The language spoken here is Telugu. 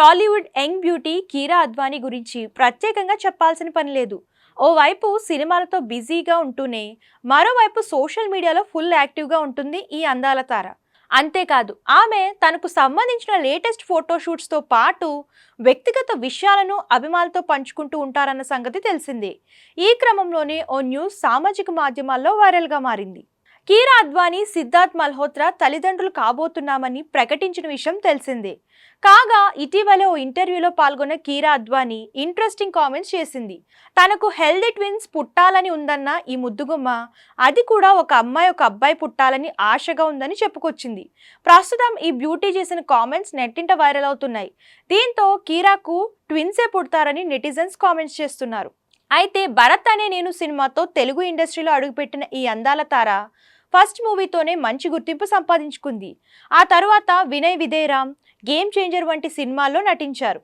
టాలీవుడ్ యంగ్ బ్యూటీ కీరా అద్వానీ గురించి ప్రత్యేకంగా చెప్పాల్సిన పని లేదు. ఓవైపు సినిమాలతో బిజీగా ఉంటూనే మరోవైపు సోషల్ మీడియాలో ఫుల్ యాక్టివ్గా ఉంటుంది ఈ అందాల తార. అంతేకాదు ఆమె తనకు సంబంధించిన లేటెస్ట్ ఫోటోషూట్స్తో పాటు వ్యక్తిగత విషయాలను అభిమానులతో పంచుకుంటూ ఉంటారన్న సంగతి తెలిసిందే. ఈ క్రమంలోనే ఓ న్యూస్ సామాజిక మాధ్యమాల్లో వైరల్గా మారింది. కీరా అద్వానీ సిద్ధార్థ్ మల్హోత్రా తల్లిదండ్రులు కాబోతున్నామని ప్రకటించిన విషయం తెలిసిందే. కాగా ఇటీవల ఓ ఇంటర్వ్యూలో పాల్గొన్న కీరా అద్వానీ ఇంట్రెస్టింగ్ కామెంట్స్ చేసింది. తనకు హెల్దీ ట్విన్స్ పుట్టాలని ఉందన్న ఈ ముద్దుగుమ్మ, అది కూడా ఒక అమ్మాయి ఒక అబ్బాయి పుట్టాలని ఆశగా ఉందని చెప్పుకొచ్చింది. ప్రస్తుతం ఈ బ్యూటీ చేసిన కామెంట్స్ నెట్టింట వైరల్ అవుతున్నాయి. దీంతో కీరాకు ట్విన్సే పుడతారని నెటిజన్స్ కామెంట్స్ చేస్తున్నారు. అయితే భరత్ అనే నేను సినిమాతో తెలుగు ఇండస్ట్రీలో అడుగుపెట్టిన ఈ అందాల తార ఫస్ట్ మూవీతోనే మంచి గుర్తింపు సంపాదించుకుంది. ఆ తరువాత వినయ్ విధేయరామ్, గేమ్ చేంజర్ వంటి సినిమాల్లో నటించారు.